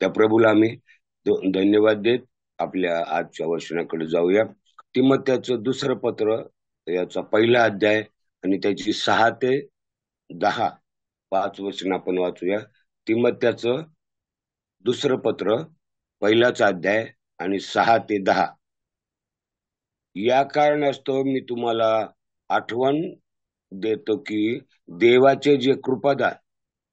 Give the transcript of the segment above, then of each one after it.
त्या प्रभूला आम्ही धन्यवाद देत आपल्या आजच्या वचनाकडे जाऊया. तिमोथेचं दुसरं पत्र, याचा पहिला अध्याय आणि त्याची 6 ते 10 5 वचन आपण वाचूया. तिमोथेचं दुसरं पत्र, पहिलाच अध्याय आणि 6 ते 10. या कारणास्तव मी तुम्हाला आठवण देतो की देवाचे जे कृपादान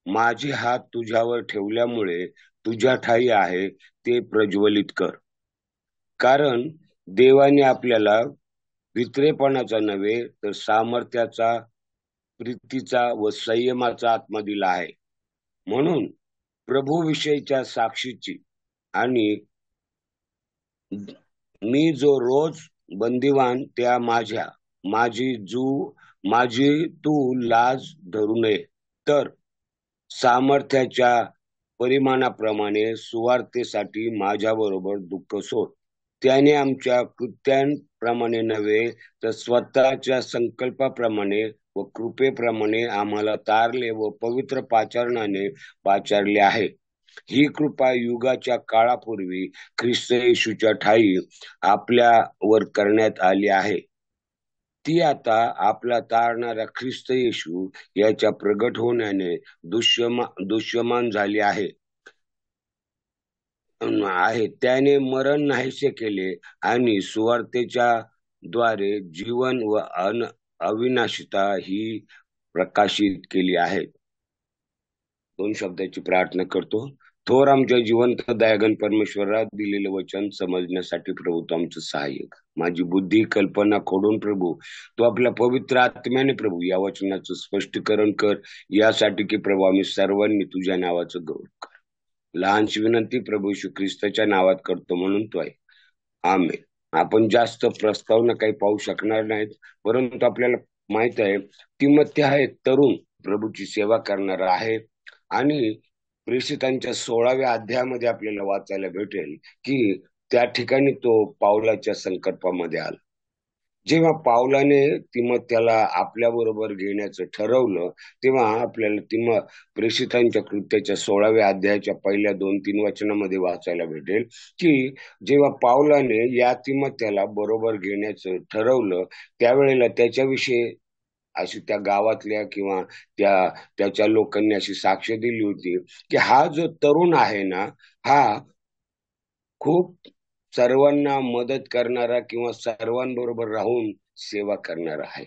माझे हात तुझ्यावर ठेवल्यामुळे तुझ्या ठाई आहे ते प्रज्वलित कर. कारण देवाने आपल्याला भित्रेपणाचा नव्हे तर सामर्थ्याचा, प्रीतीचा व संयमाचा आत्मा दिला आहे. म्हणून प्रभू विषयीच्या साक्षीची आणि मी जो रोज बंदिवान त्या माझी तू लाज धरू नये, तर सामर्थ्याच्या परिमाणाप्रमाणे सुवार्तेसाठी माझ्या बरोबर दुःख सोड. त्याने आमच्या कृत्यांप्रमाणे नव्हे तर स्वतःच्या संकल्पाप्रमाणे व कृपेप्रमाणे आम्हाला तारले व पवित्र पाचारणाने पाचारले आहे. ही कृपा युगाच्या काळापूर्वी ख्रिस्त येशूच्या ठाई आपल्यावर करण्यात आली आहे. ती आता आपला तारणारा ख्रिस्त येशू याच्या प्रगट होण्याने दृश्यमान झाली आहे. त्याने मरण नाहीसे केले आणि सुवार्तेच्या द्वारे जीवन व अविनाशिता ही प्रकाशित केली आहे. 2 शब्दाची प्रार्थना करतो. थोर आमच्या जिवंत दयागण परमेश्वरात दिलेलं वचन समजण्यासाठी प्रभू तो आमचं सहाय्यक. माझी बुद्धी कल्पना खोडून प्रभू तो आपल्या पवित्र आत्म्याने प्रभू या वचनाचं स्पष्टीकरण कर, यासाठी की प्रभू आम्ही सर्वांनी तुझ्या नावाचं गौरव कर. लहानशी विनंती प्रभू येशू ख्रिस्ताच्या नावात करतो म्हणून तो आहे. आमेन. आपण जास्त प्रस्तावना काही पाहू शकणार नाहीत, परंतु आपल्याला माहित आहे तिमोथे हा एक तरुण प्रभूची सेवा करणारा आहे. आणि प्रेषितांच्या 16व्या अध्यायामध्ये आपल्याला वाचायला भेटेल की त्या ठिकाणी तो पावलाच्या संकल्पामध्ये आला. जेव्हा पावलाने तिमोथेला आपल्या बरोबर घेण्याचं ठरवलं, तेव्हा आपल्याला प्रेषितांच्या कृत्याच्या 16व्या अध्यायाच्या पहिल्या 2-3 वचनामध्ये वाचायला भेटेल की जेव्हा पावलाने या तिमोथेला बरोबर घेण्याचं ठरवलं, त्यावेळेला त्याच्याविषयी अशी त्या गावातल्या किंवा त्याच्या लोकांनी अशी साक्ष दिली होती की हा जो तरुण आहे ना, हा खूप सर्वांना मदत करणारा किंवा सर्वांबरोबर राहून सेवा करणारा आहे.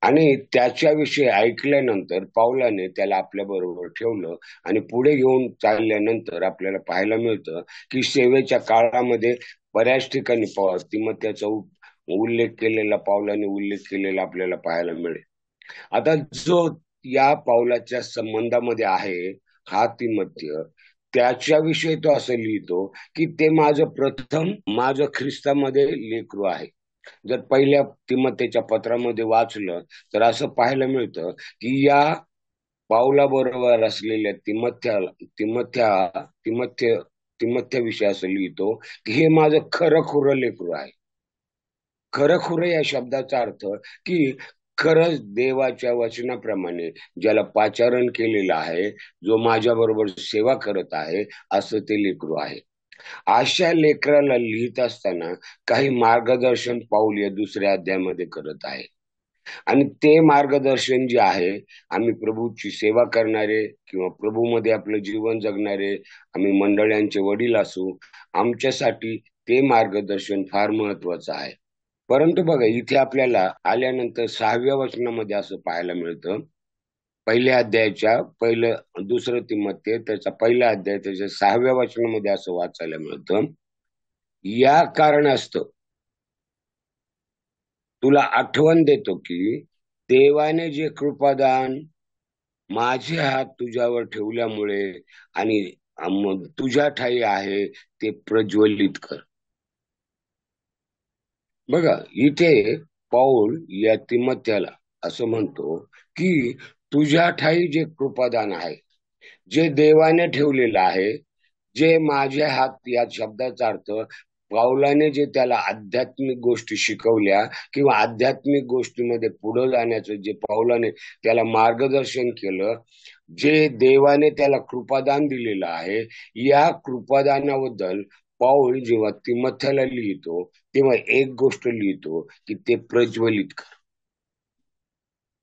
आणि त्याच्याविषयी ऐकल्यानंतर पावलाने त्याला आपल्या बरोबर ठेवलं आणि पुढे घेऊन चालल्यानंतर आपल्याला पाहायला मिळतं की सेवेच्या काळामध्ये बऱ्याच ठिकाणी तिमोथेचा उल्लेख केलेला, पावलाने उल्लेख केलेला आपल्याला पाहायला मिळेल. आता जो या पावलाच्या संबंधामध्ये आहे हा तिमोथे, त्याच्याविषयी तो असं लिहितो की ते माझं ख्रिस्तामध्ये लेकरू आहे. जर पहिल्या तिमोथेच्या पत्रामध्ये वाचलं तर असं पाहायला मिळतं की या पावला बरोबर असलेल्या तिमोथ्याविषयी असं लिहितो की हे माझं खरं लेकरू आहे. खरं या शब्दाचा अर्थ की खरंच देवाच्या वचनाप्रमाणे ज्याला पाचारण केलेलं आहे, जो माझ्या बरोबर सेवा करत आहे, असं ते लेकरू आहे. अशा लेकराला लिहित असताना काही मार्गदर्शन पाऊल या 2ऱ्या अध्यायामध्ये करत आहे. आणि ते मार्गदर्शन जे आहे, आम्ही प्रभूची सेवा करणारे किंवा प्रभूमध्ये आपलं जीवन जगणारे आम्ही मंडळांचे वडील असू, आमच्यासाठी ते मार्गदर्शन फार महत्वाचं आहे. परंतु बघा, इथे आपल्याला आल्यानंतर 6व्या वचनामध्ये असं पाहायला मिळतं, पहिल्या अध्यायाच्या दुसरं तिमोथे त्याचा पहिला अध्याय त्याच्या 6व्या वचनामध्ये असं वाचायला मिळतं, या कारणास्तव तुला आठवण देतो की देवाने जे कृपादान माझे हात तुझ्यावर ठेवल्यामुळे आणि तुझ्या ठाई आहे ते प्रज्वलित कर. बघा, इथे पाऊल या तिमोथेला असं म्हणतो की तुझ्या ठाई जे कृपादान आहे, जे देवाने ठेवलेलं आहे, जे माझे हात या शब्दाचा अर्थ पावलाने जे त्याला आध्यात्मिक गोष्टी शिकवल्या किंवा आध्यात्मिक गोष्टीमध्ये पुढे जाण्याचं जे पावलाने त्याला मार्गदर्शन केलं, जे देवाने त्याला कृपादान दिलेलं आहे, या कृपादानाबद्दल पाऊल जेव्हा तिमथ्याला लिहितो तेव्हा एक गोष्ट लिहितो की ते प्रज्वलित कर.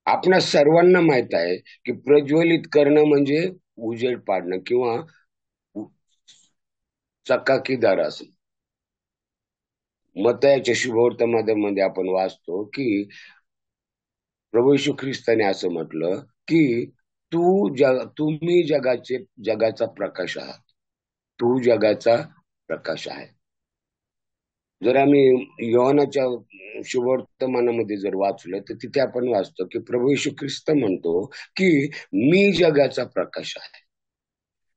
आपणा सर्वांना माहित आहे की प्रज्वलित करणं म्हणजे उजेड पाडणं किंवा चकाकीदार असणं. मत्तयाच्या शुभवर्तमानामध्ये आपण वाचतो की प्रभू येशू ख्रिस्ताने असं म्हटलं की तुम्ही जगाचा प्रकाश आहात. तू जगाचा प्रकाश आहे. जर आम्ही योहानाच्या शुभवर्तमानामध्ये जर वाचलं तर तिथे आपण वाचतो की प्रभू येशू ख्रिस्त म्हणतो की मी जगाचा प्रकाश आहे.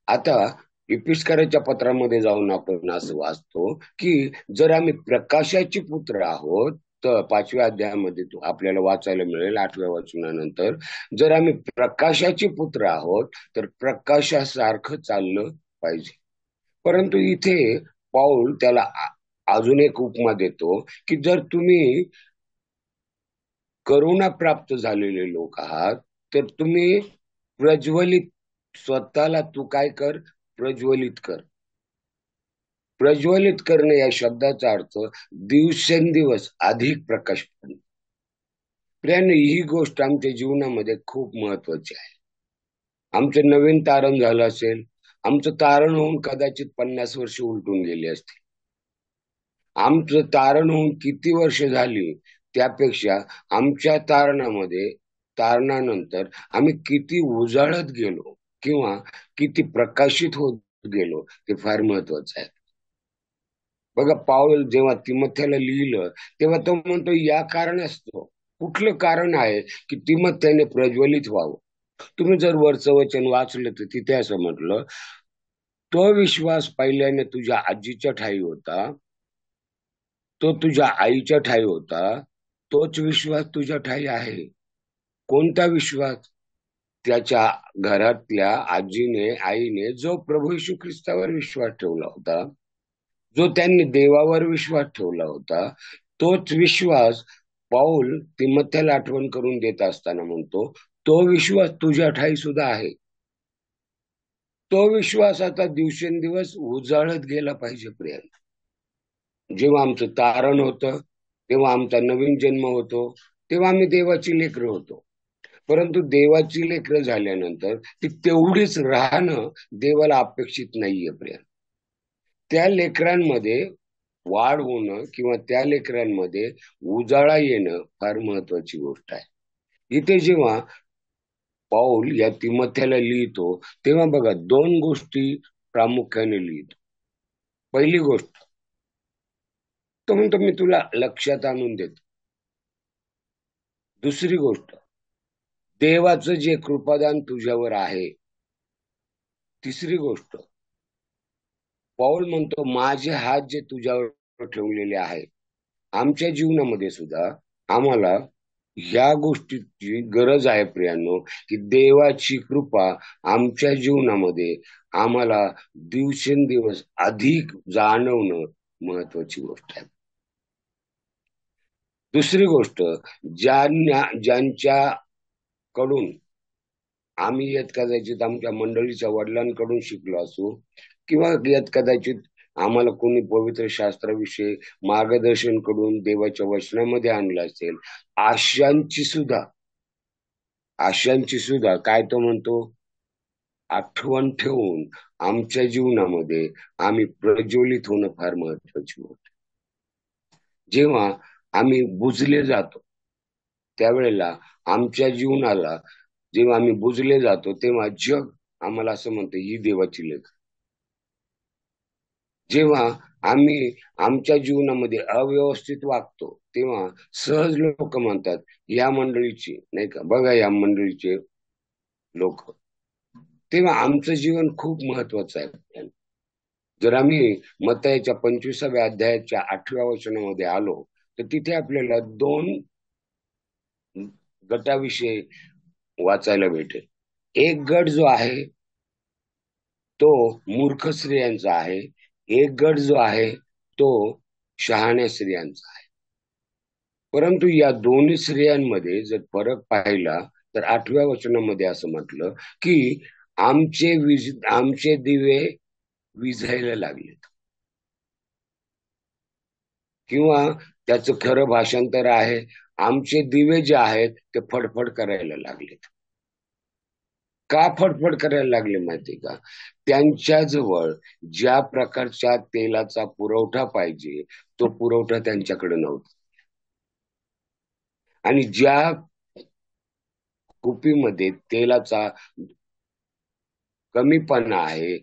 आता इपिस्कराच्या पत्रामध्ये जाऊन आपण असं वाचतो की जर आम्ही प्रकाशाचे पुत्र आहोत, तर 5व्या अध्यायामध्ये आपल्याला वाचायला मिळेल 8व्या वचनानंतर, जर आम्ही प्रकाशाचे पुत्र आहोत तर प्रकाशासारखं चाललं पाहिजे. परंतु इथे पाऊल त्याला अजून एक उपमा देतो की जर तुम्ही करुणा प्राप्त झालेले लोक आहात तर तुम्ही प्रज्वलित, स्वतःला तू काय कर, प्रज्वलित कर. प्रज्वलित करणे या शब्दाचा अर्थ दिवसेंदिवस अधिक प्रकाश पडणे. प्रियाने, ही गोष्ट आमच्या जीवनामध्ये खूप महत्वाची आहे. आमचं नवीन तारण झालं असेल, आमचं तारण होऊन कदाचित 50 वर्ष उलटून गेली असतील. आमचं तारण होऊन किती वर्ष झाली त्यापेक्षा आमच्या तारणानंतर आम्ही किती उजाळत गेलो किंवा किती प्रकाशित होत गेलो ते फार महत्वाचं आहे. बघा, पाऊल जेव्हा तिमथ्याला लिहिलं तेव्हा तो म्हणतो या कारणास्तव. कुठलं कारण आहे की तिमथ्याने प्रज्वलित व्हावं? तुम्ही जर वरचं वचन वाचलं तर तिथे असं म्हटलं, तो विश्वास पहिल्याने तुझ्या आजीच्या ठाई होता, तो तुझ्या आईच्या ठाई होता, तोच विश्वास तुझ्या ठाई आहे. कोणता विश्वास? त्याच्या घरातल्या आजीने, आईने जो प्रभू येशू ख्रिस्तावर विश्वास ठेवला होता, जो त्यांनी देवावर विश्वास ठेवला होता, तोच विश्वास पाऊल तिमथ्याला आठवण करून देत असताना म्हणतो, तो विश्वास तुझ्या ठाई सुद्धा आहे. तो विश्वास आता दिवसेंदिवस उजाळत गेला पाहिजे प्रियांना. जेव्हा आमचं तारण होतं, तेव्हा आमचा नवीन जन्म होतो, तेव्हा आम्ही देवाची लेकरं होतो. परंतु देवाची लेकरं झाल्यानंतर ती तेवढीच राहणं देवाला अपेक्षित नाहीये प्रिया. त्या लेकरांमध्ये वाढ होणं किंवा त्या लेकरांमध्ये उजाळा येणं फार महत्वाची गोष्ट आहे. इथे जेव्हा पाऊल या तिमथ्याला लिहितो तेव्हा बघा 2 गोष्टी प्रामुख्याने लिहितो. पहिली गोष्ट तो म्हणतो मी तुला लक्षात आणून देतो. दुसरी गोष्ट, देवाचं जे कृपादान तुझ्यावर आहे. तिसरी गोष्ट, पाऊल म्हणतो माझे हात जे तुझ्यावर ठेवलेले आहे. आमच्या जीवनामध्ये सुद्धा आम्हाला ह्या गोष्टीची गरज आहे प्रियांनो, की देवाची कृपा आमच्या जीवनामध्ये आम्हाला दिवसेंदिवस अधिक जाणवणं महत्वाची गोष्ट आहे. दुसरी गोष्ट, ज्यांच्याकडून आम्ही यात कदाचित आमच्या मंडळीच्या वडिलांकडून शिकलो असू किंवा यात कदाचित आम्हाला कोणी पवित्र शास्त्राविषयी मार्गदर्शन करून देवाच्या वचनामध्ये आणलं असेल, आशांची सुद्धा काय तो म्हणतो, आठवण ठेवून आमच्या जीवनामध्ये आम्ही प्रज्वलित होणं फार महत्वाची गोष्ट. जेव्हा आम्ही बुजले जातो त्यावेळेला आमच्या जीवनाला, जेव्हा आम्ही बुजले जातो तेव्हा जग आम्हाला असं म्हणतं ही देवाची लेक. जेव्हा आम्ही आमच्या जीवनामध्ये अव्यवस्थित वागतो तेव्हा सहज लोक म्हणतात या मंडळीची, नाही का, बघा या मंडळीचे लोक. तेव्हा आमचं जीवन खूप महत्वाचं आहे. जर आम्ही मत्तयाच्या 25व्या अध्यायाच्या 8व्या वचनामध्ये आलो तर तिथे आपल्याला 2 गटाविषयी वाचायला भेटेल. एक गट जो आहे तो मूर्ख स्त्रियांचा आहे, एक गट जो आहे तो शहाण्या स्त्रियांचा आहे. परंतु या दोन्ही स्त्रियांमध्ये जर फरक पाहिला तर 8व्या वचनामध्ये असं म्हटलं की आमचे दिवे विझायला लागलेत, किंवा त्याचं खरं भाषांतर आहे, आमचे दिवे जे आहेत ते फडफड करायला लागलेत. का फडफड करायला लागले माहिती का? त्यांच्याजवळ ज्या प्रकारच्या तेलाचा पुरवठा पाहिजे तो पुरवठा त्यांच्याकडे नव्हता, आणि ज्या कुपीमध्ये तेलाचा कमीपणा आहे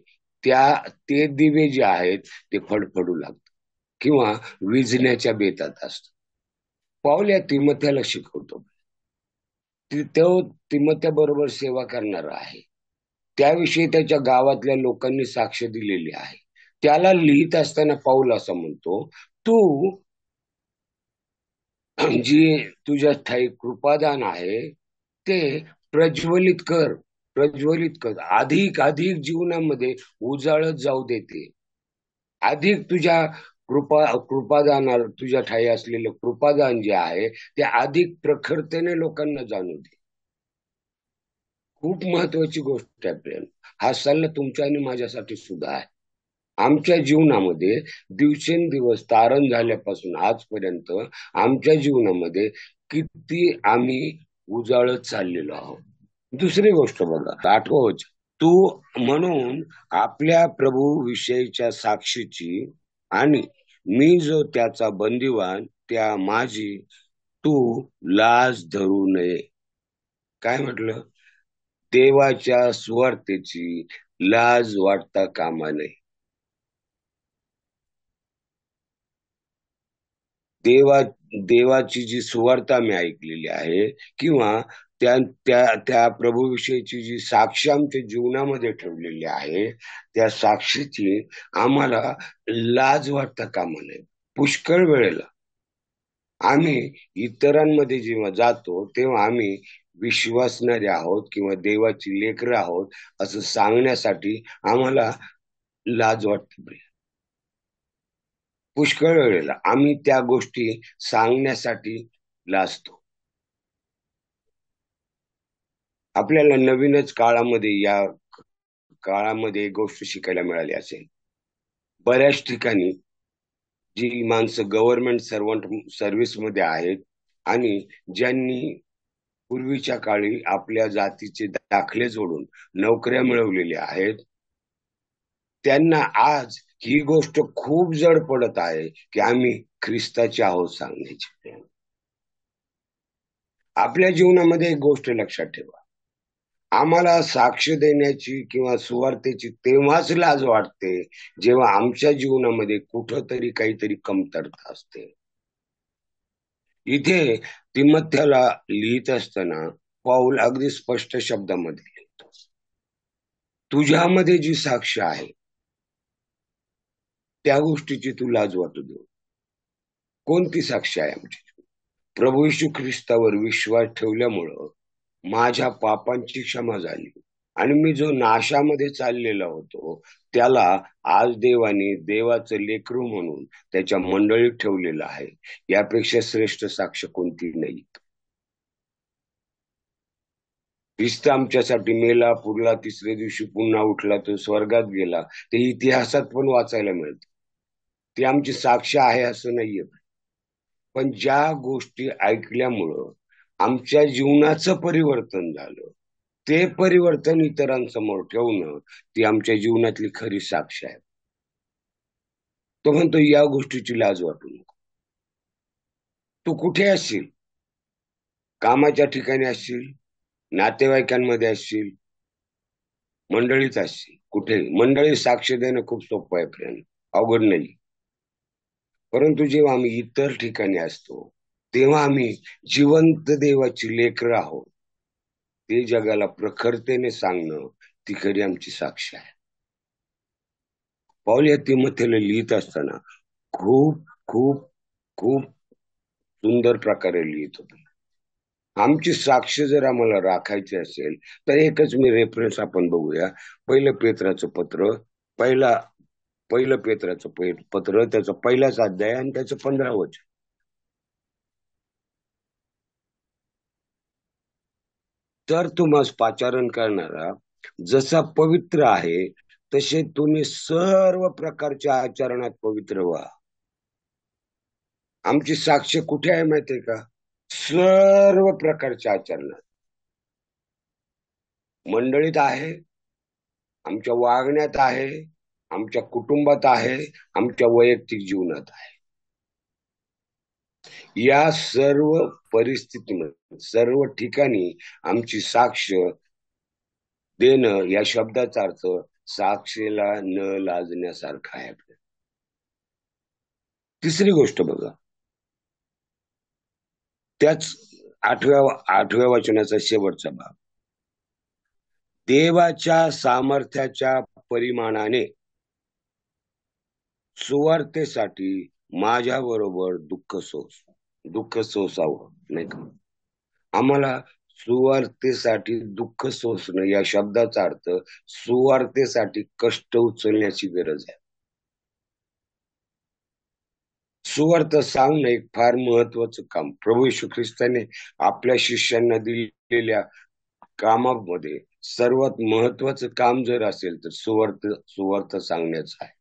ते दिवे जे आहेत ते फडफडू लागतात किंवा विझण्याच्या बेतात असतात. पाऊल या तिमोथ्याला शिकवतो. तो तिमोथ्या बरोबर सेवा करणारा आहे, त्याविषयी त्याच्या गावातल्या लोकांनी साक्ष दिलेली आहे. त्याला लिहित असताना पाऊल असं म्हणतो, तू जी तुझ्या ठाई कृपादान आहे ते प्रज्वलित कर, अधिक अधिक जीवनामध्ये उजाळत जाऊ देते. अधिक तुझ्या कृपादान, तुझ्या ठाई असलेलं कृपादान जे आहे ते अधिक प्रखरतेने लोकांना जाणू दे. खूप महत्वाची गोष्ट आहे प्रेम. हा सल्ला तुमच्या आणि माझ्यासाठी सुद्धा आहे. आमच्या जीवनामध्ये दिवसेंदिवस तारण झाल्यापासून आजपर्यंत आमच्या जीवनामध्ये किती आम्ही उजाळत चाललेलो आहोत. दुसरी गोष्ट बघा, 8वं वचन, तू म्हणून आपल्या प्रभू विषयीच्या साक्षीची आणि मी जो त्याचा बंदिवान त्या माझी तू लाज धरू नये. काय म्हटलं? देवाच्या सुवार्तेची लाज वाटता कामा नये. देवाची जी सुवार्ता मी ऐकलेली आहे, किंवा त्या त्या त्या प्रभूविषयीची जी साक्ष आमच्या जीवनामध्ये ठेवलेली आहे, त्या साक्षीची आम्हाला लाज वाटता कामा नये. पुष्कळ वेळेला आम्ही इतरांमध्ये जेव्हा जातो तेव्हा आम्ही विश्वासणारे आहोत किंवा देवाची लेकरं आहोत असं सांगण्यासाठी आम्हाला लाज वाटते. पुष्कळ वेळेला आम्ही त्या गोष्टी सांगण्यासाठी लाजतो. आपल्याला नवीनच या काळामध्ये एक गोष्ट शिकायला मिळाली असेल. बऱ्याच ठिकाणी जी माणसं गव्हर्नमेंट सर्व्हिस मध्ये आहेत आणि ज्यांनी पूर्वीच्या काळी आपल्या जातीचे दाखले जोडून नोकऱ्या मिळवलेल्या आहेत, त्यांना आज ही गोष्ट खूप जड पडत आहे की आम्ही ख्रिस्ताचे आहोत सांगण्याची. आपल्या जीवनामध्ये एक गोष्ट लक्षात ठेवा, आम्हाला साक्ष देण्याची किंवा सुवार्तेची तेव्हाच लाज वाटते जेव्हा आमच्या जीवनामध्ये कुठंतरी काहीतरी कमतरता असते. इथे तिमोथेला लिहित असताना पाऊल अगदी स्पष्ट शब्दामध्ये लिहितो, तुझ्यामध्ये जी साक्ष आहे त्या गोष्टीची तू लाज वाटू देऊ. कोणती साक्ष आहे आमची? प्रभू येशू ख्रिस्तावर विश्वास ठेवल्यामुळं माझ्या पापांची क्षमा झाली आणि मी जो नाशामध्ये चाललेला होतो त्याला आज देवाने देवाचं लेकरू म्हणून त्याच्या मंडळीत ठेवलेलं आहे. यापेक्षा श्रेष्ठ साक्ष कोणती नाही. ख्रिस्त आमच्यासाठी मेला, पुरला, तिसऱ्या दिवशी पुन्हा उठला, तो स्वर्गात गेला, ते इतिहासात पण वाचायला मिळतं. ती आमची साक्ष आहे असं नाहीये. पण ज्या गोष्टी ऐकल्यामुळं आमच्या जीवनाचं परिवर्तन झालं, ते परिवर्तन इतरांसमोर ठेवणं ती आमच्या जीवनातली खरी साक्ष आहे. तो म्हणतो या गोष्टीची लाज वाटू नको. तू कुठे असशील, कामाच्या ठिकाणी असशील, नातेवाईकांमध्ये असशील, मंडळीत असशील, कुठे मंडळी साक्ष देणं खूप सोपं आहे फ्रेंड, अवघड नाही. परंतु जेव्हा आम्ही इतर ठिकाणी असतो तेव्हा आम्ही जिवंत देवाची लेकरं आहोत ते जगाला प्रखरतेने सांगणं ती खरी आमची साक्ष आहे. पाऊल या तिमोथेला लिहित असताना खूप खूप खूप सुंदर प्रकारे लिहित होते. आमची साक्ष जर आम्हाला राखायची असेल तर एकच मी रेफरन्स आपण बघूया. पहिलं पेत्राचं पत्र, त्याचं पहिलाच अध्याय आणि त्याचं 15 वचन. तर तुम्हाला पाचारण करणारा जसा पवित्र आहे, तसे तुम्ही सर्व प्रकारच्या आचरणात पवित्र व्हा. आमची साक्ष कुठे आहे माहितीये का? सर्व प्रकारच्या आचरणात. मंडळीत आहे, आमच्या वागण्यात आहे, आमच्या कुटुंबात आहे, आमच्या वैयक्तिक जीवनात आहे. या सर्व परिस्थितीमध्ये, सर्व ठिकाणी आमची साक्ष देणं या शब्दाचा अर्थ साक्षीला न लाजण्यासारखा आहे. तिसरी गोष्ट बघा, त्याच आठव्या वचनाचा शेवटचा भाग, देवाच्या सामर्थ्याच्या परिमाणाने सुवार्तेसाठी माझ्या बरोबर दुःख सोसावं, नाही का? आम्हाला सुवार्तेसाठी दुःख सोसणं या शब्दाचा अर्थ सुवार्तेसाठी कष्ट उचलण्याची गरज आहे. सुवार्थ सांगणं एक फार महत्वाचं काम प्रभू येशू ख्रिस्ताने आपल्या शिष्यांना दिलेल्या कामामध्ये सर्वात महत्वाचं काम जर असेल तर सुवार्थ सांगण्याचं आहे.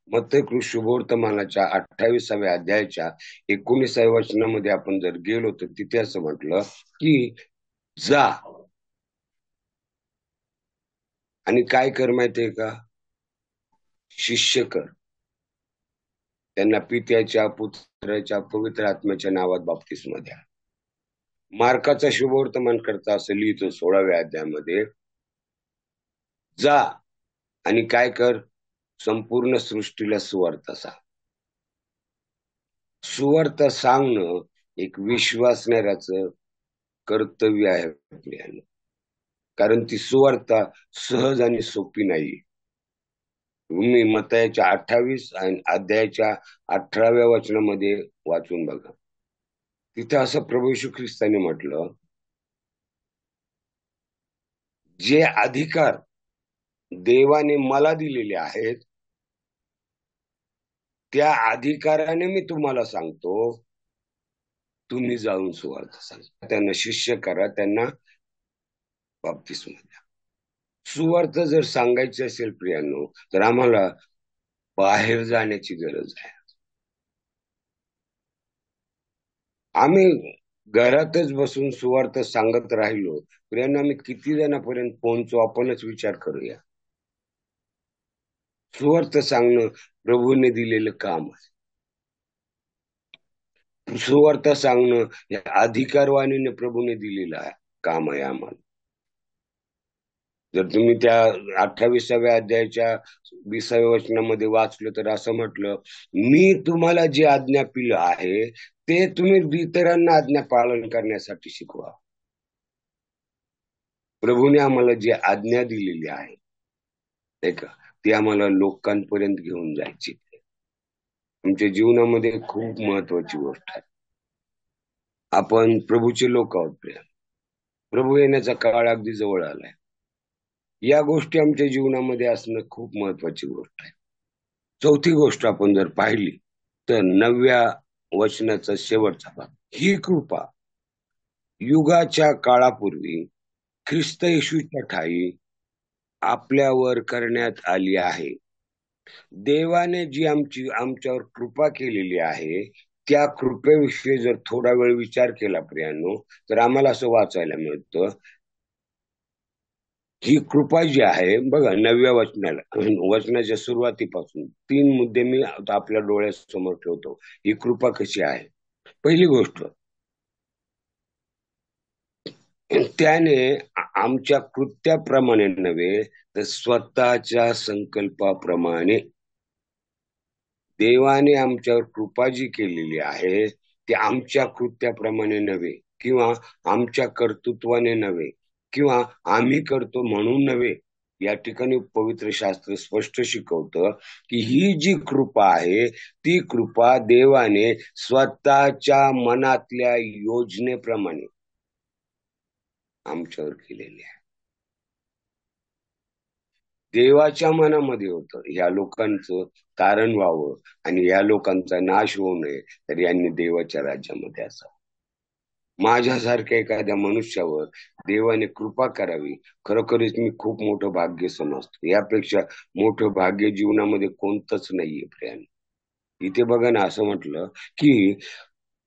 मत्ते शुभवर्तमानाच्या 28व्या अध्यायाच्या 19व्या वचनामध्ये आपण जर गेलो तर तिथे असं म्हटलं की जा आणि काय कर माहितीये का? शिष्य कर, त्यांना पित्याच्या, पुत्राच्या, पवित्र आत्म्याच्या नावात बाप्तिस्म द्या. मार्काचा शुभवर्तमान करता असं लिहितो 16व्या अध्यायामध्ये, जा आणि काय कर? संपूर्ण सृष्टीला सुवार्थ सांग. सुवार्थ सांगणं एक विश्वासणाऱ्याचं कर्तव्य आहे आपल्याला, कारण ती सुवार्थ सहज आणि सोपी नाही. तुम्ही मत्तयाच्या 28 अध्यायाच्या 18व्या वचनामध्ये वाचून बघा. तिथे असं प्रभू येशू ख्रिस्ताने म्हटलं, जे अधिकार देवाने मला दिलेले आहेत त्या अधिकाराने मी तुम्हाला सांगतो, तुम्ही जाऊन सुवार्थ सांगा, त्यांना शिष्य करा, त्यांना बाप्तिस्म द्या. सुवार्थ जर सांगायचे असेल प्रियांनो, तर आम्हाला बाहेर जाण्याची गरज आहे. आम्ही घरातच बसून सुवार्थ सांगत राहिलो, प्रियांनो, आम्ही किती जणांपर्यंत पोहोचू आपणच विचार करूया. सुवार्थ सांगणं प्रभूने दिलेलं काम आहे. सुवार्थ सांगणं या अधिकारवाणीने प्रभूने दिलेलं आहे, काम आहे आम्हाला. जर तुम्ही त्या 28व्या अध्यायाच्या 20व्या वचनामध्ये वाचलं तर असं म्हटलं, मी तुम्हाला जे आज्ञा पिलं आहे ते तुम्ही इतरांना आज्ञा पालन करण्यासाठी शिकवा. प्रभूने आम्हाला जी आज्ञा दिलेली आहे, नाही का, ती आम्हाला लोकांपर्यंत घेऊन जायची. तुमच्या जीवनामध्ये खूप महत्वाची गोष्ट आहे. आपण प्रभूचे लोक आहोत. प्रभू येण्याचा काळ अगदी जवळ आलाय. या गोष्टी आमच्या जीवनामध्ये असणं खूप महत्वाची गोष्ट आहे. चौथी गोष्ट आपण जर पाहिली तर 9व्या वचनाचा शेवटचा भाग, ही कृपा युगाच्या काळापूर्वी ख्रिस्त येशूच्या ठाई आपल्यावर करण्यात आली आहे. देवाने जी आमच्यावर कृपा केलेली आहे त्या कृपेविषयी जर थोडा वेळ विचार केला प्रियांनो, तर आम्हाला असं वाचायला मिळतं, ही कृपा जी आहे बघा, 9व्या वचनाच्या सुरुवातीपासून 3 मुद्दे मी आपल्या डोळ्यासमोर ठेवतो. ही कृपा कशी आहे? पहिली गोष्ट, त्याने आमच्या कृत्याप्रमाणे नव्हे तर स्वतःच्या संकल्पाप्रमाणे, देवाने आमच्यावर कृपा जी केलेली आहे ती आमच्या कृत्याप्रमाणे नव्हे किंवा आमच्या कर्तृत्वाने नव्हे किंवा आम्ही करतो म्हणून नव्हे. या ठिकाणी पवित्र शास्त्र स्पष्ट शिकवतं की ही जी कृपा आहे ती कृपा देवाने स्वतःच्या मनातल्या योजनेप्रमाणे आमच्यावर केलेली आहे. देवाच्या मनामध्ये होतं या लोकांचं कारण व्हावं आणि या लोकांचा नाश होऊ नये, तर यांनी देवाच्या राज्यामध्ये असावं. माझ्यासारख्या एखाद्या मनुष्यावर देवाने कृपा करावी, खरोखरच मी खूप मोठं भाग्य समजतो. यापेक्षा मोठं भाग्य जीवनामध्ये कोणतंच नाहीये प्रियानो. इथे बघा ना, असं म्हटलं की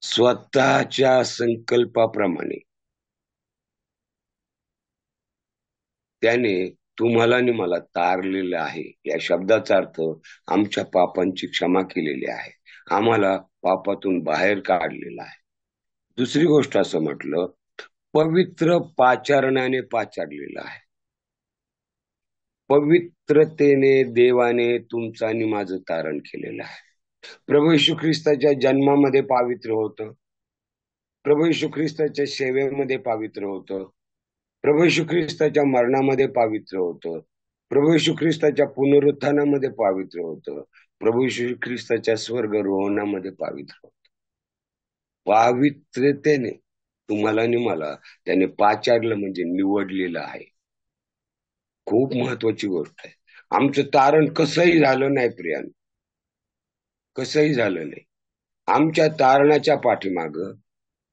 स्वतःच्या संकल्पाप्रमाणे त्याने तुम्हाला आणि मला तारलेलं आहे. या शब्दाचा अर्थ आमच्या पापांची क्षमा केलेली आहे, आम्हाला पापातून बाहेर काढलेलं आहे. दुसरी गोष्ट असं म्हटलं, पवित्र पाचारणाने पाचारलेलं आहे. पवित्रतेने देवाने तुमचं आणि माझं तारण केलेलं आहे. प्रभू येशू ख्रिस्ताच्या जन्मामध्ये पावित्र होतं, प्रभू येशू ख्रिस्ताच्या सेवेमध्ये पावित्र होतं, प्रभू येशू ख्रिस्ताच्या मरणामध्ये पावित्र होतं, प्रभू येशू ख्रिस्ताच्या पुनरुत्थानामध्ये पावित्र होतं, प्रभू येशू ख्रिस्ताच्या स्वर्गरोहणामध्ये पावित्र होतं. पावित्रतेने तुम्हाला आणि मला त्याने पाचारलं म्हणजे निवडलेलं आहे. खूप महत्वाची गोष्ट आहे. आमचं तारण कसंही झालं नाही प्रियान, कसंही झालं नाही. आमच्या तारणाच्या पाठीमाग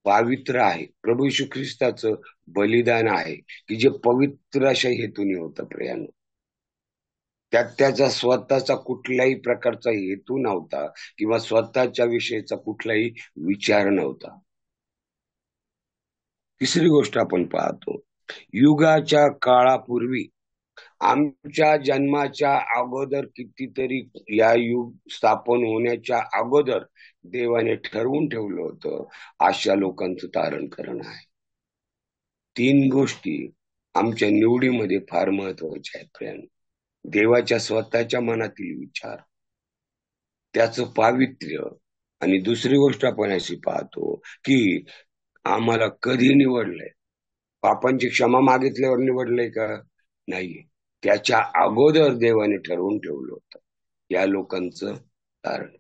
पावित्र आहे, प्रभू येशू ख्रिस्ताचं बलिदान आहे, की जे पवित्र अशा हेतूने होतं प्रियानो. त्यात त्याचा स्वतःचा कुठल्याही प्रकारचा हेतू नव्हता किंवा स्वतःच्या विषयीचा कुठलाही विचार नव्हता. तिसरी गोष्ट आपण पाहतो, युगाच्या काळापूर्वी, आमच्या जन्माच्या अगोदर, कितीतरी या युग स्थापन होण्याच्या अगोदर देवाने ठरवून ठेवलं होतं अशा लोकांचं तारण करणं आहे. तीन गोष्टी आमच्या निवडीमध्ये फार महत्वाच्या आहेत प्रियानो. देवाच्या स्वतःच्या मनातील विचार, त्याचं पावित्र्य, आणि दुसरी गोष्ट आपण अशी पाहतो की आम्हाला कधी निवडलंय. पापांची क्षमा मागितल्यावर निवडलंय का? नाही. त्याच्या अगोदर देवाने ठरवून ठेवलं होतं या लोकांचं तारण.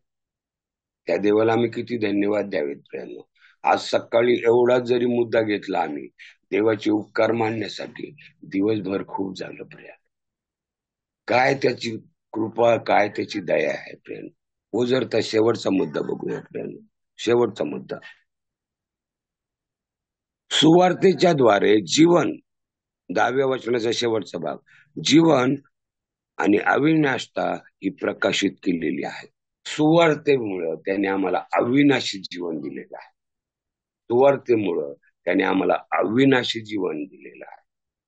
त्या देवाला आम्ही किती धन्यवाद द्यावेत प्रियांनो. आज सकाळी एवढाच जरी मुद्दा घेतला आम्ही देवाचे उपकार मानण्यासाठी, दिवसभर खूप झालं प्रिया. काय त्याची कृपा, काय त्याची दया आहे प्रियानो. हो, जर त्या शेवटचा मुद्दा बघूया प्रियानो. शेवटचा मुद्दा, सुवार्तेच्या द्वारे जीवन, 10व्या वचनाचा शेवटचा भाग, जीवन आणि अविनाशता ही प्रकाशित केलेली आहे. सुवार्तेमुळं त्याने आम्हाला अविनाशी जीवन दिलेलं आहे. सुवार्तेमुळं त्याने आम्हाला अविनाशी जीवन दिलेलं आहे.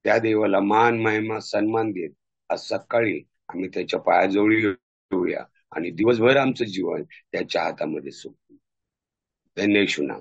त्या देवाला मान, महिमा, सन्मान देत आज सकाळी आम्ही त्याच्या पायाजवळ येऊया आणि दिवसभर आमचं जीवन त्याच्या हातामध्ये सोडू. धन्य येशू नाम.